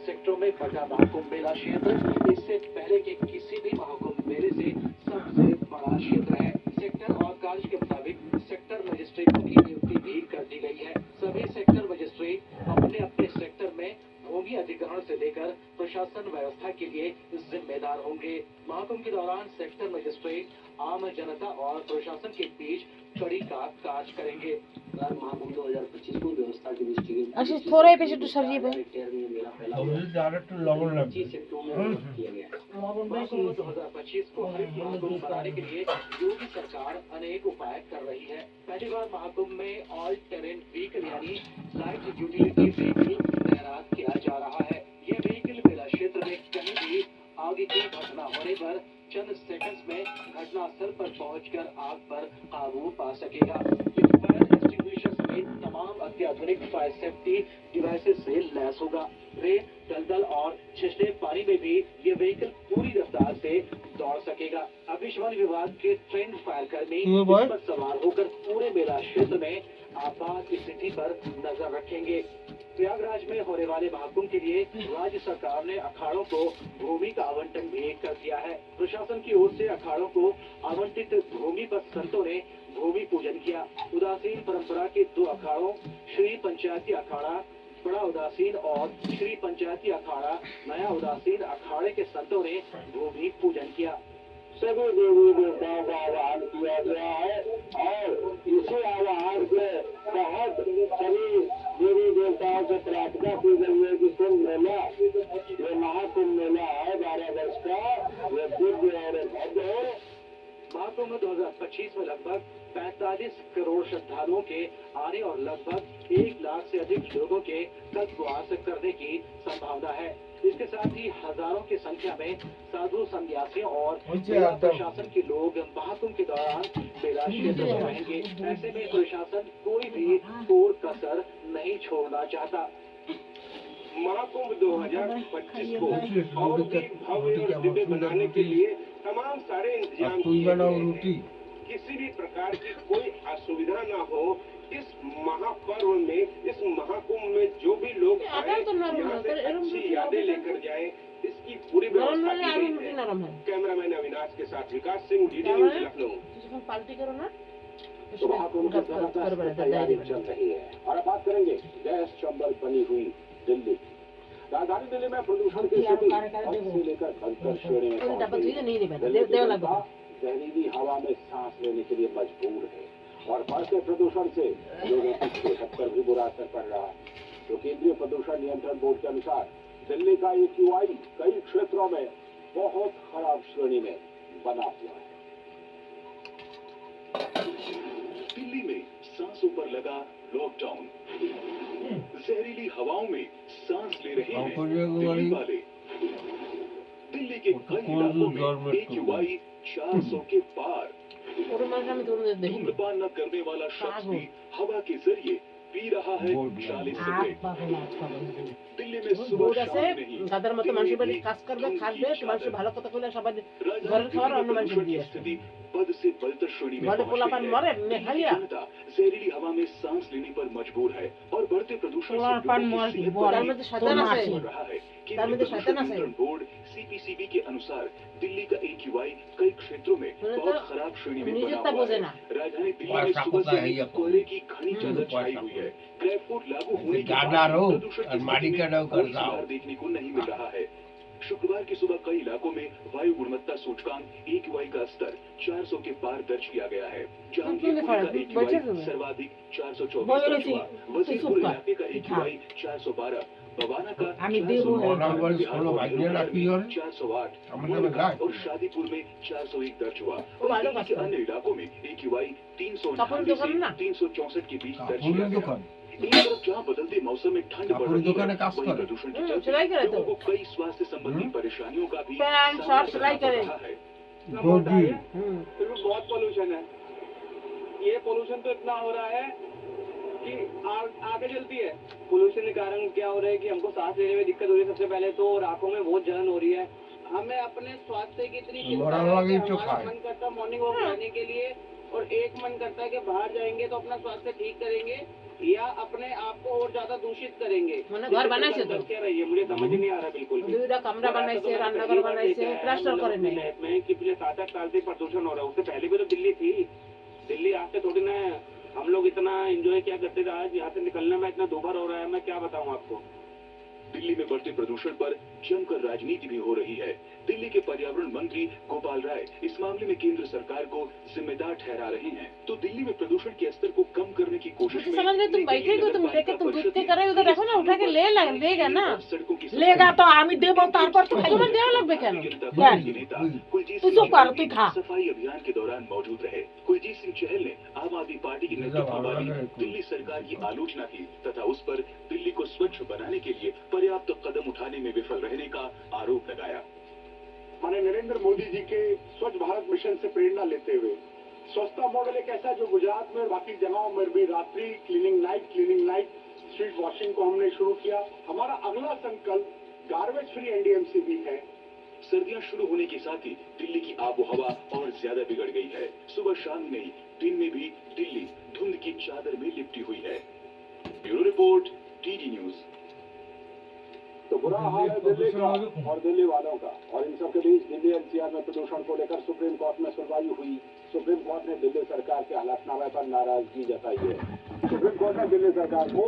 सेक्टरों में बटा महाकुंभ मेला क्षेत्र इससे पहले के किसी भी महाकुंभ मेले से सबसे बड़ा क्षेत्र है। सेक्टर और कार्य के मुताबिक सेक्टर मजिस्ट्रेटों की नियुक्ति भी कर दी गई है। सभी सेक्टर मजिस्ट्रेट अपने अपने सेक्टर में भूमि अधिग्रहण से लेकर प्रशासन व्यवस्था के लिए जिम्मेदार होंगे। महाकुंभ के दौरान सेक्टर मजिस्ट्रेट आम जनता और प्रशासन के बीच कड़ी का कार्य करेंगे। महाकुंभ 2025 को व्यवस्था की दृष्टि अच्छा थोड़ा ही पैसे तो सब्जी पे डायरेक्ट लवण लग महाकुंभ 2025 को हरित महाकुंभ बनाने के लिए योगी सरकार अनेक उपाय कर रही है। पहली बार महाकुंभ में ऑल टेरेन व्हीकल यानी लाइट यूटिलिटी व्हीकल तैनात किया जा रहा है। ये व्हीकल मेला क्षेत्र में कहीं भी आग की घटना होने पर चंद सेकंड्स में घटनास्थल पर पहुंचकर आग पर काबू पा सकेगा। फायर एक्सटिंग्विशर समेत तमाम अत्याधुनिक फायर सेफ्टी डिवाइसेस से लैस होगा। रेत, दलदल और छिछले पानी में भी ये व्हीकल पूरी रफ्तार से दौड़ सकेगा। अग्निशमन विभाग के ट्रेंड फायर कर्मी इस पर सवार होकर पूरे मेला क्षेत्र में आपात स्थिति पर नजर रखेंगे। प्रयागराज में होने वाले महाकुंभ के लिए राज्य सरकार ने अखाड़ों को भूमि का आवंटन भी कर दिया है। प्रशासन की ओर से अखाड़ों को आवंटित भूमि पर संतों ने भूमि पूजन किया। उदासीन परंपरा के 2 अखाड़ों श्री पंचायती अखाड़ा बड़ा उदासीन और श्री पंचायती अखाड़ा नया उदासीन अखाड़े के संतों ने भूमि पूजन किया। सभी देवी देवताओं का आवाहन किया गया है और इसी आवाहन के तहत सभी देवी देवताओं से प्रार्थना की गई है कि कुंभ मेला जो महाकुंभ मेला है 12 वर्ष का वे दिव्य और भव्य हो। महाकुंभ 2025 में लगभग 45 करोड़ श्रद्धालुओं के आने और लगभग 1 लाख से अधिक लोगों के कल्पवास करने की संभावना है। इसके साथ ही हजारों की संख्या में साधु संन्यासियों और प्रशासन के लोग महाकुंभ के दौरान मेला क्षेत्र में रहेंगे। ऐसे में प्रशासन कोई भी कोर कसर नहीं छोड़ना चाहता। महाकुंभ 2025 को और भी भव्य और दिव्य बनाने के लिए तमाम सारे इंतजाम किए गए। किसी भी प्रकार की कोई असुविधा न हो। इस महापर्व में, इस महाकुंभ में जो भी लोग आए यहाँ से अच्छी यादें लेकर जाएं, इसकी पूरी व्यवस्था की गई है। कैमरामैन अविनाश के साथ Vikas Singh, DD news Lucknow. Party करो ना तो महाकुंभ की जबरदस्त तैयारी चल रही है। और अब बात करेंगे गैस चंबल बनी हुई दिल्ली। राजधानी दिल्ली में प्रदूषण की स्थिति से लेकर भयंकर श्रेणी में जहरीली हवा में सांस लेने के लिए मजबूर है और बढ़ते प्रदूषण से लोगों की सेहत पर भी बुरा असर पड़ रहा है। तो केंद्रीय प्रदूषण नियंत्रण बोर्ड के अनुसार दिल्ली का AQI कई क्षेत्रों में बहुत खराब श्रेणी में बना हुआ है। दिल्ली में सांसों पर लगा लॉकडाउन। जहरीली हवाओं में सांस ले रहे हैं दिल्ली वाले। दिल्ली के कई इलाकों में AQI 400 के पार। धूम्रपान न करने वाला शख्स भी हवा के जरिए पी रहा है 40 सिगरेट। दिल्ली में सुबह शाम नहीं গাদার মতো মানুষের বাড়ি কাজ করবে খাবে মানুষ ভালো কথা কইলে সবাই ঘরের খাবার অন্য মানুষের দিয়ে स्थिति पद से बदतर श्रेणी में বলে পোলাপান মরে নেহালিয়া जहरीली हवा में सांस लेने पर मजबूर है और बढ़ते प्रदूषण পোলাপান মরে তার মধ্যে শয়তান আছে रहा है। তার মধ্যে শয়তান আছে। बोर्ड CPCB के अनुसार दिल्ली का AQI कई क्षेत्रों में बहुत खराब श्रेणी में बना हुआ है। राजधानी दिल्ली में सुबह से ही कोहरे की घनी चादर छाई हुई है। क्रैप कोड लागू होने के बाद प्रदूषण देखने को नहीं मिल रहा है। शुक्रवार की सुबह कई इलाकों में वायु गुणवत्ता सूचकांक AQI का स्तर 400 के पार दर्ज किया गया है। जहांगीरपुर का AQI सर्वाधिक 424 दर्ज हुआ। वजीरपुर इलाके का AQI 412, बवाना का 408 और शादीपुर में 401 दर्ज हुआ। दिल्ली के अन्य इलाकों में AQI 398 से 364 के बीच दर्ज किया गया। एक तरफ जहाँ बदलते मौसम में ठंड बढ़ रही है, वहीं प्रदूषण के चलते लोगों को कई स्वास्थ्य संबंधी परेशानियों का भी सामना करना पड़ रहा है। बहुत पोल्यूशन है। ये पोल्यूशन तो इतना हो रहा है कि आगे चलती है। पोल्यूशन के कारण क्या हो रहा है कि हमको सांस लेने में दिक्कत हो रही है सबसे पहले तो, और आंखों में बहुत जलन हो रही है। हमें अपने स्वास्थ्य की इतनी चिंता है कि हमारा मन करता है मॉर्निंग वॉक करने के लिए और एक मन करता है कि बाहर जाएंगे तो अपना स्वास्थ्य ठीक करेंगे, या अपने आप को और ज्यादा दूषित करेंगे? মানে ঘর বানাইছে তো क्या रही है मुझे समझ ही नहीं आ रहा बिल्कुल भी। দুইটা কামরা বানাইছে রান্নাঘর বানাইছে প্লাস্টার করে নাই में कि पिछले 7-8 साल से प्रदूषण हो रहा है, उससे पहले भी तो दिल्ली थी। दिल्ली आज से थोड़ी ना हम लोग इतना एंजॉय क्या करते थे, आज यहाँ से निकलने में इतना दोबार हो रहा है, मैं क्या बताऊँ आपको। दिल्ली में बढ़ते प्रदूषण पर जमकर राजनीति भी हो रही है। दिल्ली के पर्यावरण मंत्री गोपाल राय इस मामले में केंद्र सरकार को जिम्मेदार ठहरा रहे हैं। तो दिल्ली में प्रदूषण के स्तर को कम करने की कोशिश मुझे समझ में तुम बैठे हो, तुम लेके तुम दूध के करे उधर रखो ना, उठा के लेगा ना। सड़कों की लेगा तो आमी देबो तारपर तो তোমার দেওয়া লাগবে কেন? नेता कुलजीत तू चुप कर, तू खा। सफाई अभियान के दौरान मौजूद रहे। कुलजीत सिंह चहल ने आम आदमी पार्टी की नेतृत्व वाली दिल्ली सरकार की आलोचना की तथा उस पर दिल्ली को स्वच्छ बनाने के लिए पर्याप्त कदम उठाने में विफल रहने का आरोप लगाया। माननीय नरेंद्र मोदी जी के स्वच्छ भारत मिशन से प्रेरणा लेते हुए स्वच्छता मॉडल एक ऐसा जो गुजरात में और बाकी जगहों में भी रात्रि क्लीनिंग नाइट स्ट्रीट वॉशिंग को हमने शुरू किया। हमारा अगला संकल्प गार्बेज फ्री एनडीएमसी भी है। सर्दियां शुरू होने के साथ ही दिल्ली की आबोहवा और ज्यादा बिगड़ गई है। सुबह शाम ही नहीं, दिन में भी दिल्ली धुंध की चादर में लिपटी हुई है। Bureau report, TD news. तो बुरा हाल है दिल्ली का और दिल्ली वालों का, और इन सब के बीच दिल्ली एनसीआर में प्रदूषण को लेकर सुप्रीम कोर्ट में सुनवाई हुई। सुप्रीम कोर्ट ने दिल्ली सरकार के हलफनामे पर नाराजगी जताई है। सुप्रीम कोर्ट ने दिल्ली सरकार को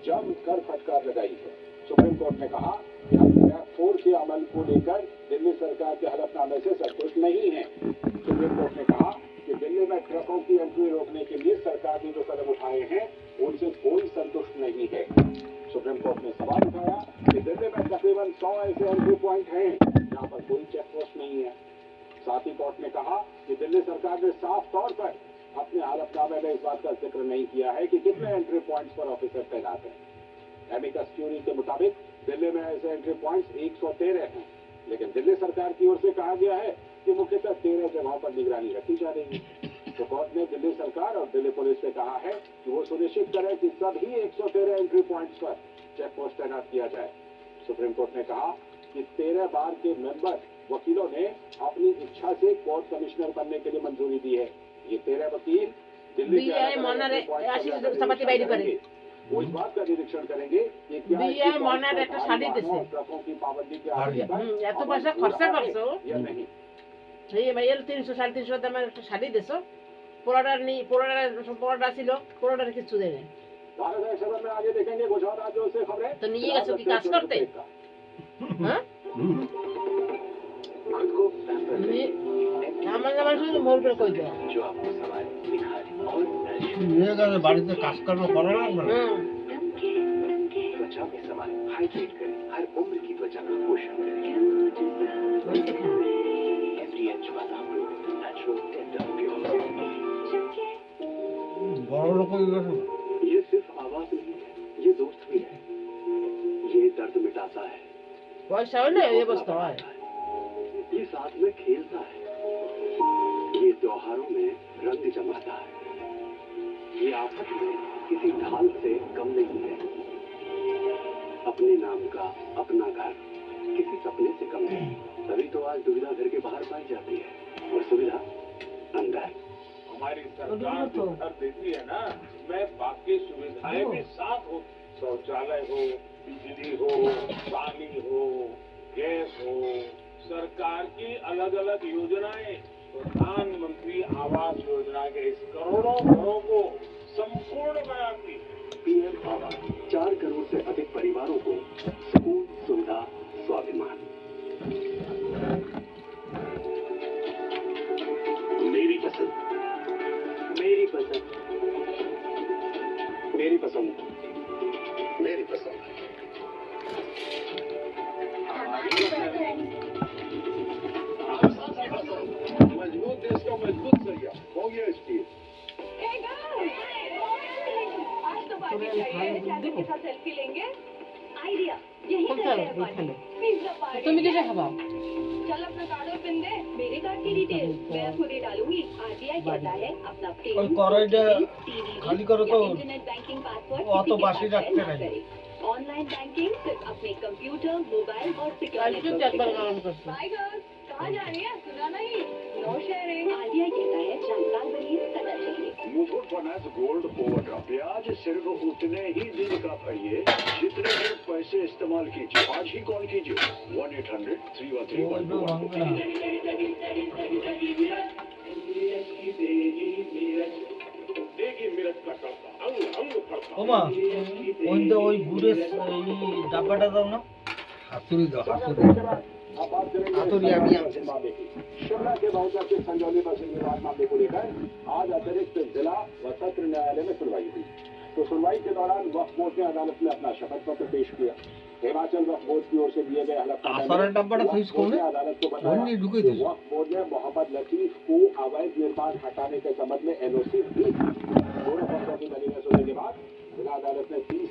जमकर फटकार लगाई है। सुप्रीम कोर्ट ने कहा कि हम Grab 4 के अमल को लेकर दिल्ली सरकार के हलफनामे से संतुष्ट नहीं है। सुप्रीम कोर्ट ने कहा कि दिल्ली में ट्रकों की एंट्री रोकने के लिए सरकार ने जो कदम उठाए हैं उनसे कोई संतुष्ट नहीं है। सुप्रीम कोर्ट ने सवाल उठाया कि दिल्ली में तकरीबन 100 ऐसे एंट्री पॉइंट हैं जहां पर कोई चेक पोस्ट नहीं है। साथ ही कोर्ट ने कहा कि दिल्ली सरकार ने साफ तौर पर अपने हलफनामे में इस बात का जिक्र नहीं किया है कि कितने एंट्री पॉइंट्स पर ऑफिसर तैनात हैं। एमिकस क्यूरी के मुताबिक दिल्ली में ऐसे एंट्री पॉइंट्स 113 हैं, लेकिन दिल्ली सरकार की ओर से कहा गया है कि मुख्यतः 13 जगहों पर निगरानी रखी जा रही है। तो कोर्ट ने दिल्ली सरकार और दिल्ली पुलिस से कहा है कि वो सुनिश्चित करें कि सभी 113 एंट्री पॉइंट्स पर चेक पोस्ट तैनात किया जाए। सुप्रीम कोर्ट ने कहा कि 13 बार के मेंबर वकीलों ने अपनी इच्छा से कोर्ट कमिश्नर बनने के लिए मंजूरी दी है। ये 13 वकील दिल्ली के वो इस बात का निरीक्षण करेंगे कि क्या ट्रकों की पाबंदी के या नहीं। এই ভাইয়ের 300-350 দামের একটা শাড়ি দেছো, পোড়াটা ছিল, পোড়াটার কিছু দেয় না। भारत सदन में आगे देखेंगे कुछ और राज्यों से खबरें। তো নিয়ে গেছো কি কাজ করতে? হ্যাঁ खुद को पैम्पर আমার শুধু মোর করে কই দাও। जो आपको सवाल निखार और নিয়ে গেলে বাড়িতে কাজকর্ম করা লাগবে না। त्वचा में सवाल हाइड्रेट करें, हर उम्र की त्वचा का पोषण करें। FDH वाला नेचुरल टेंडर प्योर। বড় লোক ये सिर्फ आवाज नहीं है, ये दोस्त भी है। ये दर्द मिटाता है, পয়সা হলে এই অবস্থা হয়। ये साथ में खेलता है, ये त्योहारों में रंग जमाता है, ये आफत में किसी ढाल से कम नहीं है। अपने नाम का अपना घर किसी सपने से कम है। तभी तो आज दुविधा घर के बाहर पाई जाती है और सुविधा अंदर। हमारी सरकार जो घर देती है ना, मैं बाकी सुविधाएं भी साथ हो, शौचालय हो, बिजली हो, पानी हो, गैस हो, सरकार की अलग अलग योजनाएं, प्रधानमंत्री आवास योजना के इस करोड़ों घरों को संपूर्ण बनाती। पीएम आवास 4 करोड़ से अधिक परिवारों को सुकून, सुविधा, स्वाभिमान। मेरी पसंद, मेरी पसंद, मेरी पसंद, मेरी पसंद। मजबूत देश का मजबूत सरिया हो गया स्टील। आज तो पार्टी चाहिए, चाचा के साथ सेल्फी लेंगे। आइडिया यही करते हैं पार्टी। Pizza party. তুমি কিসে খাবা? चल अपना कार्ड और पिन दे, मेरे कार्ड की डिटेल मैं खुद ही डालूंगी। आरबीआई कहता है अपना पिन, खाली करो तो इंटरनेट बैंकिंग पासवर्ड वो तो बासी रखते नहीं। ऑनलाइन बैंकिंग सिर्फ अपने कंप्यूटर, मोबाइल और কালকে सिक्योरिटी। একবার গরম করছো। बाय गर्ल्स, कहाँ जा रही है? सुना नहीं? No sharing. आरबीआई कहता है जानकार बनिए सतर्क रहिए। मुथूट फाइनेंस गोल्ड ओवरड्राफ्ट ब्याज सिर्फ उतने ही दिन का भरिए जितने दिन पैसे इस्तेमाल कीजिए। आज ही कॉल कीजिए 1-800-313-1 ওমা ওই ঘুরে এই ডাব্বাটা দাও না। হাতুড়ি দাও, হাতুড়ি। अब बात करेंगे हाथुड़ी अभी हमसे। मामले की। शिमला के बहुचर्चित संजौली बस विवाद मामले को लेकर आज अतिरिक्त जिला व सत्र न्यायालय में सुनवाई हुई। तो सुनवाई के दौरान वक्फ बोर्ड ने अदालत में अपना शपथ पत्र पेश किया। हिमाचल वक्फ बोर्ड की ओर से दिए गए आसाराम डब्बाटा तो इसको में अदालत को बताया नहीं ढुके कि वक्फ बोर्ड ने मोहम्मद लतीफ को अवैध निर्माण हटाने के संबंध में एनओसी दी। दोनों पक्षों की दलीलें सुनने के बाद जिला अदालत ने 30